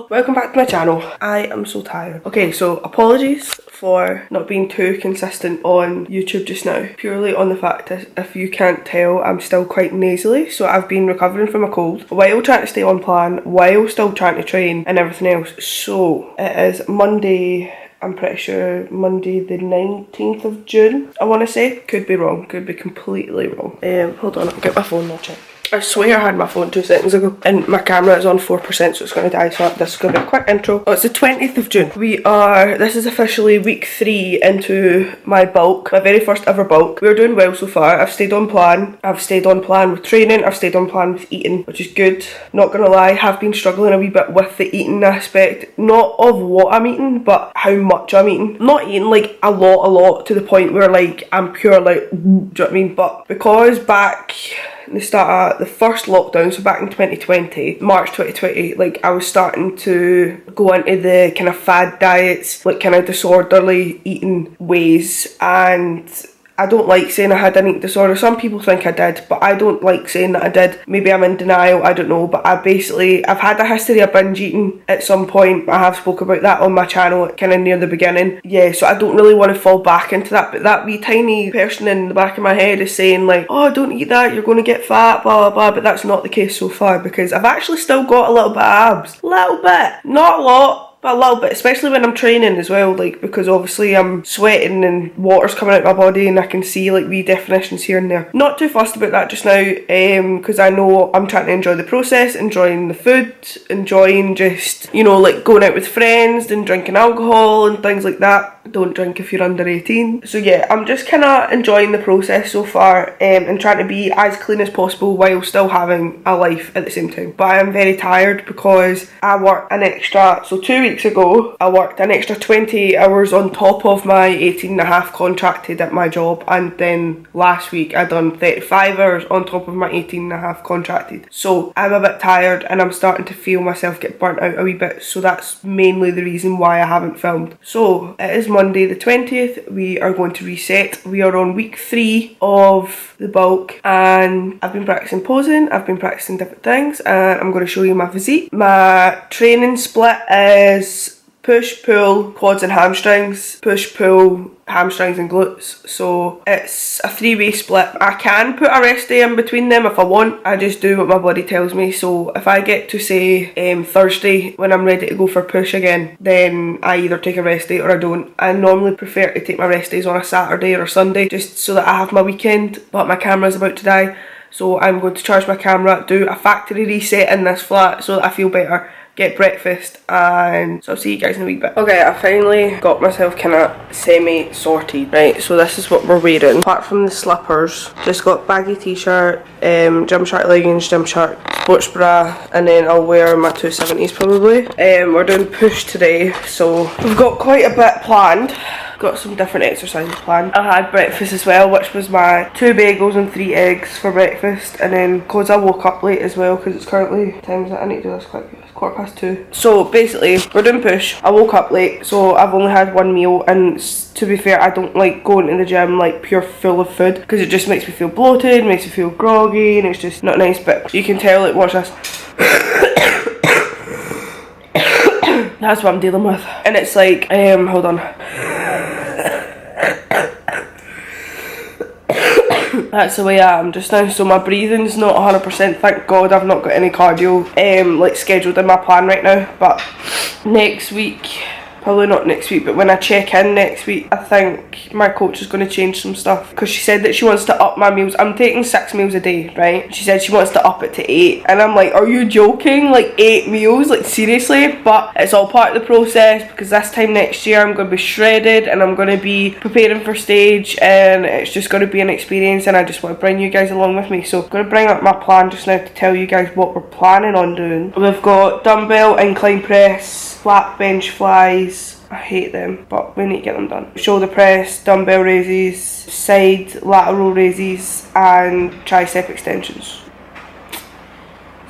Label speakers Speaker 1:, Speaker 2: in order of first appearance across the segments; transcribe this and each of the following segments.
Speaker 1: Welcome back to my channel. I am so tired. Okay, so apologies for not being too consistent on YouTube just now. Purely on the fact that if you can't tell, I'm still quite nasally. So I've been recovering from a cold while trying to stay on plan, while still trying to train and everything else. So it is Monday, I'm pretty sure Monday the 19th of June, I want to say. Could be wrong, could be completely wrong. Hold on, I'll get my phone and I'll check. I swear I had my phone 2 seconds ago and my camera is on 4%, so it's going to die, so this is going to be a quick intro. Oh, it's the 20th of June. This is officially week 3 into my bulk, my very first ever bulk. We're doing well so far. I've stayed on plan. I've stayed on plan with training. I've stayed on plan with eating, which is good. Not going to lie, have been struggling a wee bit with the eating aspect. Not of what I'm eating, but how much I'm eating. Not eating like a lot to the point where like I'm pure like, do you know what I mean? But because back the start of the first lockdown, so back in 2020, March 2020, like I was starting to go into the kind of fad diets, like kind of disorderly eating ways, and I don't like saying I had an eating disorder. Some people think I did, but I don't like saying that I did. Maybe I'm in denial, I don't know, but I've had a history of binge eating at some point. I have spoke about that on my channel kind of near the beginning. Yeah, so I don't really want to fall back into that, but that wee tiny person in the back of my head is saying like, oh, don't eat that, you're going to get fat, blah, blah, blah, but that's not the case so far because I've actually still got a little bit of abs. Little bit, not a lot. But a little bit, especially when I'm training as well, like because obviously I'm sweating and water's coming out my body and I can see like wee definitions here and there. Not too fussed about that just now, because I know I'm trying to enjoy the process, enjoying the food, enjoying just, you know, like going out with friends and drinking alcohol and things like that. Don't drink if you're under 18. So yeah, I'm just kind of enjoying the process so far, and trying to be as clean as possible while still having a life at the same time. But I am very tired because I work an extra, so 2 weeks ago I worked an extra 20 hours on top of my 18.5 contracted at my job, and then last week I done 35 hours on top of my 18.5 contracted. So I'm a bit tired and I'm starting to feel myself get burnt out a wee bit, so that's mainly the reason why I haven't filmed. So it is Monday the 20th, we are going to reset. We are on week 3 of the bulk and I've been practicing posing, I've been practicing different things, and I'm going to show you my physique. My training split is push, pull, quads and hamstrings, push, pull, hamstrings and glutes. So it's a 3-way split. I can put a rest day in between them if I want. I just do what my body tells me. So if I get to say Thursday when I'm ready to go for push again, then I either take a rest day or I don't. I normally prefer to take my rest days on a Saturday or a Sunday just so that I have my weekend, but my camera's about to die. So I'm going to charge my camera, do a factory reset in this flat so that I feel better, get breakfast, and so I'll see you guys in a wee bit. Okay, I finally got myself kind of semi-sorted, right? So this is what we're wearing. Apart from the slippers, just got baggy t-shirt, Gymshark leggings, Gymshark sports bra, and then I'll wear my 270s probably. We're doing push today, so we've got quite a bit planned. Got some different exercises planned. I had breakfast as well, which was my 2 bagels and 3 eggs for breakfast, and then because I woke up late as well, because it's currently times that I need to do this quick. It's 2:15. So basically we're doing push. I woke up late, so I've only had 1 meal, and to be fair, I don't like going to the gym like pure full of food because it just makes me feel bloated, makes me feel groggy, and it's just not nice. But you can tell, like, watch this. That's what I'm dealing with, and it's like hold on. That's the way I am just now, so my breathing's not 100%. Thank God I've not got any cardio like scheduled in my plan right now, but next week, probably not next week, but when I check in next week, I think my coach is going to change some stuff because she said that she wants to up my meals. I'm taking 6 meals a day, right? She said she wants to up it to 8, and I'm like, are you joking? Like 8 meals? Like seriously? But it's all part of the process because this time next year I'm going to be shredded and I'm going to be preparing for stage, and it's just going to be an experience, and I just want to bring you guys along with me. So I'm going to bring up my plan just now to tell you guys what we're planning on doing. We've got dumbbell incline press, flat bench flies, I hate them, but we need to get them done. Shoulder press, dumbbell raises, side lateral raises, and tricep extensions.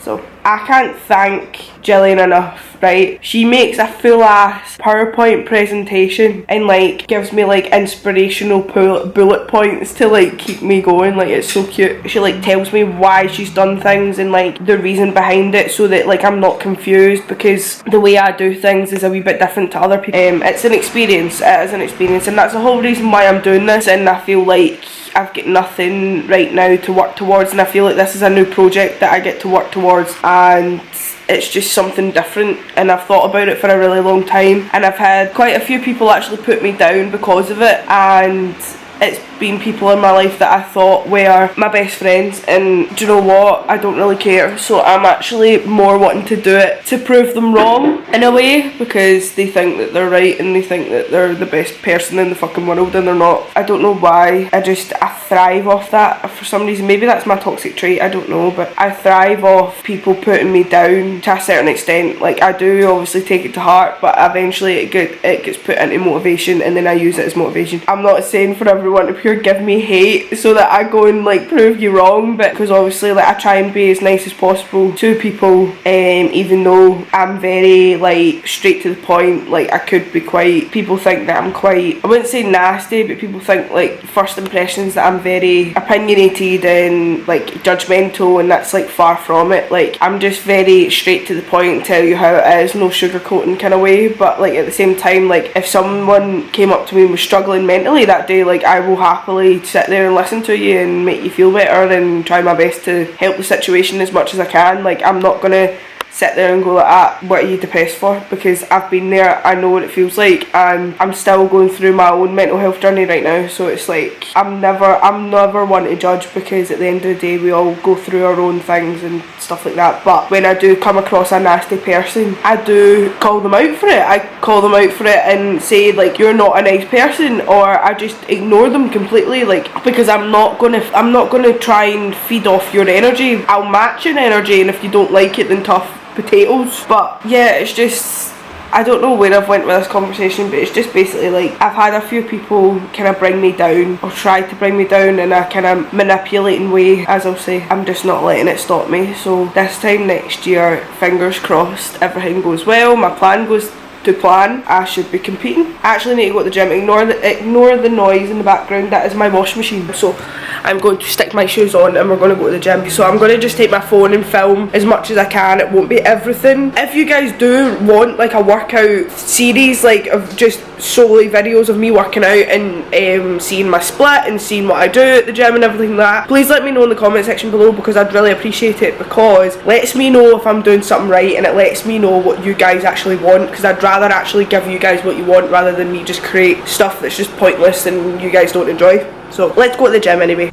Speaker 1: So I can't thank Gillian enough, right? She makes a full ass PowerPoint presentation and like gives me like inspirational bullet points to like keep me going. Like, it's so cute. She like tells me why she's done things and like the reason behind it, so that like I'm not confused, because the way I do things is a wee bit different to other people. It's an experience, it is an experience, and that's the whole reason why I'm doing this. And I feel like I've got nothing right now to work towards, and I feel like this is a new project that I get to work towards, and it's just something different, and I've thought about it for a really long time, and I've had quite a few people actually put me down because of it, and it's been people in my life that I thought were my best friends, and do you know what, I don't really care. So I'm actually more wanting to do it to prove them wrong in a way, because they think that they're right and they think that they're the best person in the fucking world, and they're not. I don't know why, I thrive off that for some reason. Maybe that's my toxic trait, I don't know, but I thrive off people putting me down to a certain extent. Like, I do obviously take it to heart, but eventually it gets put into motivation, and then I use it as motivation. I'm not saying for everyone to pure give me hate so that I go and like prove you wrong, but because obviously like I try and be as nice as possible to people, even though I'm very like straight to the point. Like, I could be quite, people think that I'm quite, I wouldn't say nasty, but people think like first impressions that I'm very opinionated and like judgmental, and that's like far from it. Like, I'm just very straight to the point, tell you how it is, no sugarcoating kind of way. But like at the same time, like if someone came up to me and was struggling mentally that day, like I will happily sit there and listen to you and make you feel better and try my best to help the situation as much as I can. Like, I'm not gonna sit there and go like, what are you depressed for? Because I've been there, I know what it feels like, and I'm still going through my own mental health journey right now. So it's like, I'm never one to judge, because at the end of the day we all go through our own things and stuff like that. But when I do come across a nasty person, I do call them out for it. I call them out for it and say like, you're not a nice person, or I just ignore them completely, like, because I'm not gonna try and feed off your energy. I'll match your energy, and if you don't like it, then tough potatoes. But yeah, it's just, I don't know where I've went with this conversation, but it's just basically like, I've had a few people kind of bring me down, or try to bring me down in a kind of manipulating way, as I'll say. I'm just not letting it stop me. So this time next year, fingers crossed, everything goes well, my plan goes to plan, I should be competing. I actually need to go to the gym. Ignore the noise in the background, that is my washing machine. So I'm going to stick my shoes on and we're going to go to the gym. So I'm going to just take my phone and film as much as I can. It won't be everything. If you guys do want like a workout series, like of just solely videos of me working out and seeing my split and seeing what I do at the gym and everything like that, please let me know in the comment section below, because I'd really appreciate it, because it lets me know if I'm doing something right, and it lets me know what you guys actually want, because I'd rather actually give you guys what you want rather than me just create stuff that's just pointless and you guys don't enjoy. So let's go to the gym anyway.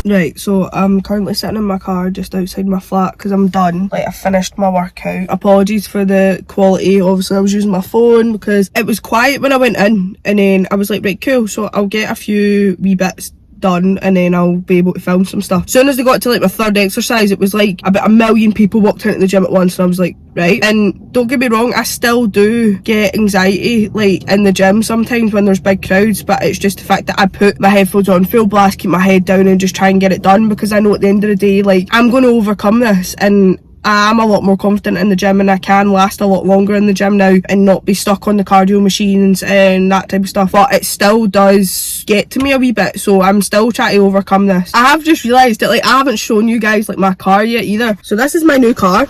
Speaker 1: Right, so I'm currently sitting in my car just outside my flat because I'm done. Like, I finished my workout. Apologies for the quality. Obviously, I was using my phone because it was quiet when I went in, and then I was like, right, cool, so I'll get a few wee bits done and then I'll be able to film some stuff. As soon as I got to like my third exercise, it was like about 1 million people walked into the gym at once, and I was like, right. And don't get me wrong, I still do get anxiety like in the gym sometimes when there's big crowds, but it's just the fact that I put my headphones on full blast, keep my head down and just try and get it done, because I know at the end of the day, like, I'm going to overcome this, and I'm a lot more confident in the gym, and I can last a lot longer in the gym now and not be stuck on the cardio machines and that type of stuff. But it still does get to me a wee bit, so I'm still trying to overcome this. I have just realised that, like, I haven't shown you guys like my car yet either. So this is my new car,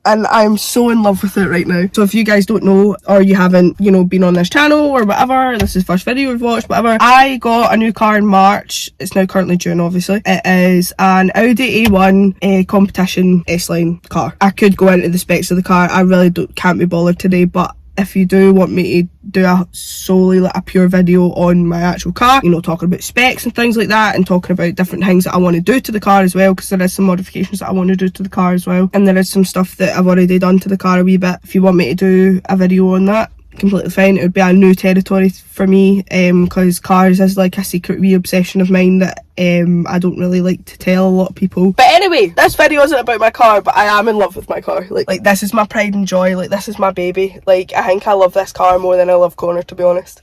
Speaker 1: and I'm so in love with it right now. So if you guys don't know, or you haven't, you know, been on this channel or whatever, this is the first video you've watched, whatever, I got a new car in March. It's now currently June, obviously. It is an Audi A1 competition S-Line car. I could go into the specs of the car. I really can't be bothered today, but if you do want me to do a solely like a pure video on my actual car, you know, talking about specs and things like that, and talking about different things that I want to do to the car as well, because there is some modifications that I want to do to the car as well, and there is some stuff that I've already done to the car a wee bit. If you want me to do a video on that, completely fine. It would be a new territory for me, because cars is like a secret wee obsession of mine that I don't really like to tell a lot of people. But anyway, this video isn't about my car, but I am in love with my car. Like this is my pride and joy. Like, this is my baby. Like, I think I love this car more than I love Connor, to be honest.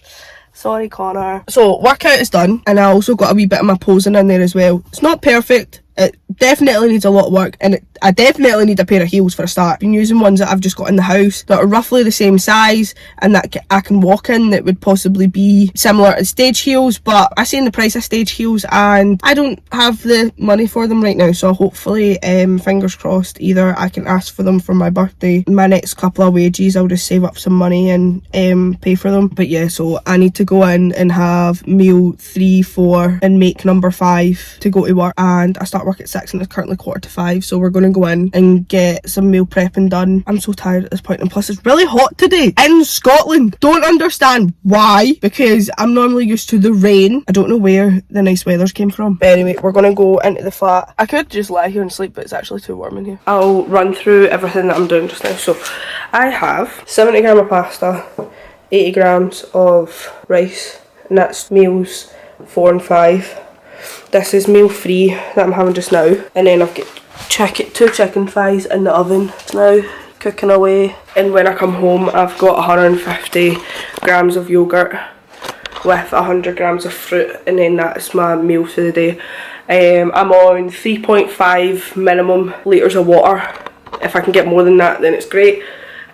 Speaker 1: Sorry, Connor. So workout is done, and I also got a wee bit of my posing in there as well. It's not perfect. It definitely needs a lot of work, and I definitely need a pair of heels for a start. I've been using ones that I've just got in the house that are roughly the same size and that I can walk in, that would possibly be similar to stage heels, but I seen the price of stage heels and I don't have the money for them right now. So hopefully, fingers crossed, either I can ask for them for my birthday, my next couple of wages, I'll just save up some money and pay for them. But yeah, so I need to go in and have meal 3, 4 and make number 5 to go to work, and I start work at 6 and it's currently 4:45, so we're going to go in and get some meal prepping done. I'm so tired at this point, and plus it's really hot today in Scotland. Don't understand why, because I'm normally used to the rain. I don't know where the nice weather's came from. But anyway, we're going to go into the flat. I could just lie here and sleep, but it's actually too warm in here. I'll run through everything that I'm doing just now. So I have 70 gram of pasta, 80 grams of rice, and that's meals 4 and 5. This is meal 3 that I'm having just now, and then I've got 2 chicken thighs in the oven now, cooking away. And when I come home, I've got 150 grams of yogurt with 100 grams of fruit, and then that's my meal for the day. I'm on 3.5 minimum litres of water. If I can get more than that, then it's great.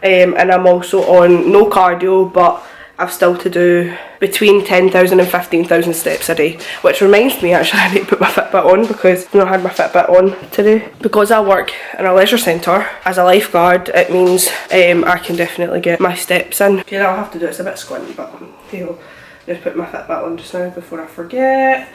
Speaker 1: And I'm also on no cardio, but I've still to do between 10,000 and 15,000 steps a day, which reminds me, actually, I need to put my Fitbit on, because I've not had my Fitbit on today. Because I work in a leisure centre as a lifeguard, it means I can definitely get my steps in. Okay, I'll have to do it. It's a bit squinty, but you know, just put my Fitbit on just now before I forget.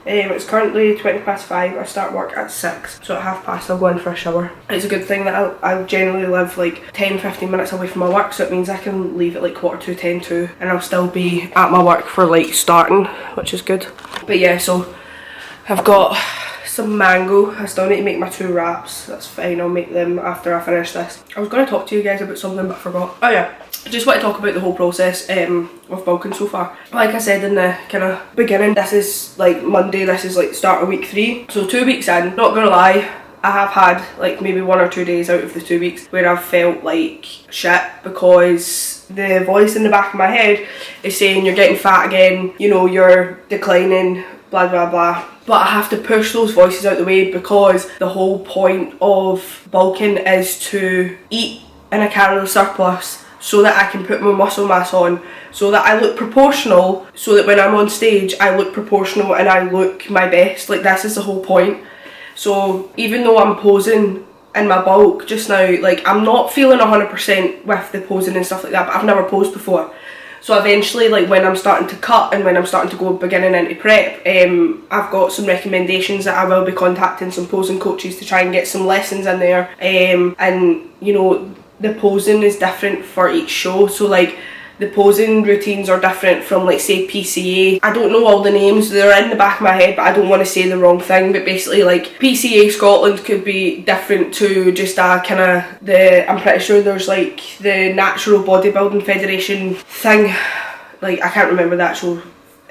Speaker 1: It's currently 5:20. I start work at 6, so at 5:30 I'll go in for a shower. It's a good thing that I generally live like 10-15 minutes away from my work, so it means I can leave at like 9:45, 10:45, and I'll still be at my work for like starting, which is good. But yeah, so I've got some mango. I still need to make my 2 wraps. That's fine, I'll make them after I finish this. I was going to talk to you guys about something, but I forgot. Oh yeah, I just want to talk about the whole process of bulking so far. Like I said in the kind of beginning, this is like Monday, this is like start of week 3. So 2 weeks in, not gonna lie, I have had like maybe 1 or 2 days out of the 2 weeks where I've felt like shit, because the voice in the back of my head is saying you're getting fat again, you know, you're declining, blah blah blah. But I have to push those voices out the way, because the whole point of bulking is to eat in a calorie surplus so that I can put more muscle mass on, so that I look proportional, so that when I'm on stage I look proportional and I look my best. Like, this is the whole point. So even though I'm posing in my bulk just now, like, I'm not feeling 100% with the posing and stuff like that, but I've never posed before. So eventually, like, when I'm starting to cut and when I'm starting to go beginning into prep, I've got some recommendations that I will be contacting some posing coaches to try and get some lessons in there. And you know, the posing is different for each show. So like, the posing routines are different from, like, say PCA. I don't know all the names, they're in the back of my head, but I don't want to say the wrong thing. But basically, like, PCA Scotland could be different to just a kind of I'm pretty sure there's like the Natural Bodybuilding Federation thing. Like, I can't remember the actual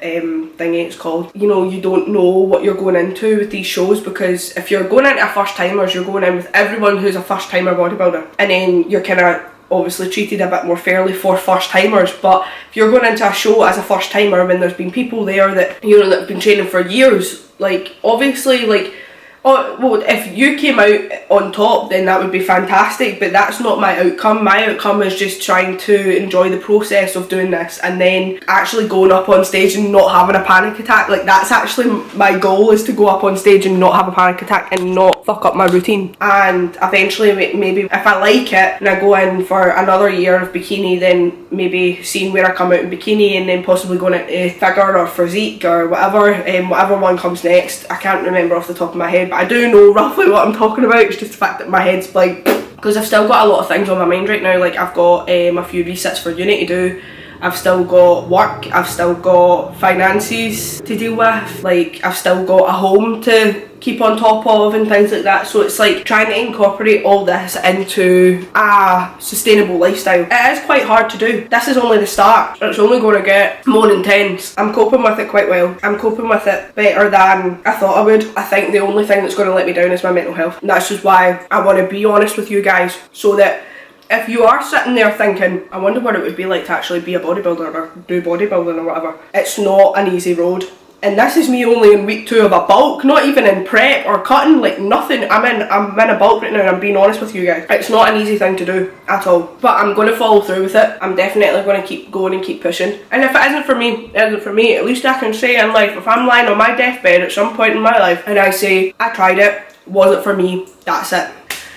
Speaker 1: thingy it's called. You know, you don't know what you're going into with these shows, because if you're going into a first timers, you're going in with everyone who's a first timer bodybuilder, and then you're kind of obviously treated a bit more fairly for first timers. But if you're going into a show as a first timer when there's been people there that, you know, that have been training for years, like, obviously, like, oh, well, if you came out on top, then that would be fantastic, but that's not my outcome. My outcome is just trying to enjoy the process of doing this, and then actually going up on stage and not having a panic attack. Like, that's actually my goal, is to go up on stage and not have a panic attack and not fuck up my routine. And eventually, maybe if I like it and I go in for another year of bikini, then maybe seeing where I come out in bikini, and then possibly going into figure or physique or whatever, whatever one comes next. I can't remember off the top of my head, but I do know roughly what I'm talking about. It's just the fact that my head's blank, because I've still got a lot of things on my mind right now. Like, I've got a few resets for uni to do, I've still got work, I've still got finances to deal with, like, I've still got a home to keep on top of and things like that. So it's like trying to incorporate all this into a sustainable lifestyle. It is quite hard to do. This is only the start. It's only going to get more intense. I'm coping with it quite well. I'm coping with it better than I thought I would. I think the only thing that's going to let me down is my mental health. And that's just why I want to be honest with you guys, so that if you are sitting there thinking, I wonder what it would be like to actually be a bodybuilder or do bodybuilding or whatever, it's not an easy road. And this is me only in week 2 of a bulk, not even in prep or cutting, like nothing. I'm in a bulk right now, and I'm being honest with you guys. It's not an easy thing to do at all, but I'm going to follow through with it. I'm definitely going to keep going and keep pushing. And if it isn't for me, it isn't for me. At least I can say in life, if I'm lying on my deathbed at some point in my life and I say, I tried it, wasn't for me, that's it.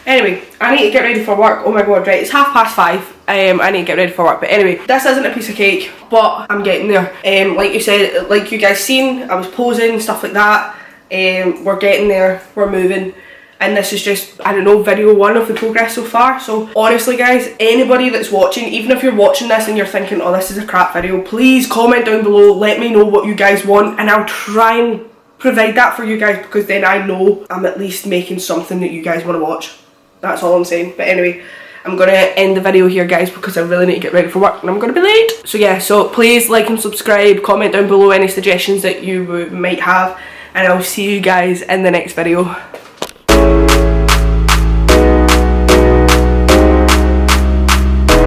Speaker 1: Anyway, I need to get ready for work. Oh my god, right, it's 5:30. I need to get ready for work. But anyway, this isn't a piece of cake, but I'm getting there. Like you said, like you guys seen, I was posing, stuff like that. We're getting there, we're moving. And this is just, I don't know, video 1 of the progress so far. So honestly guys, anybody that's watching, even if you're watching this and you're thinking, oh, this is a crap video, please comment down below, let me know what you guys want, and I'll try and provide that for you guys, because then I know I'm at least making something that you guys want to watch. That's all I'm saying. But anyway, I'm going to end the video here guys, because I really need to get ready for work and I'm going to be late. So yeah, so please like and subscribe, comment down below any suggestions that you might have, and I'll see you guys in the next video.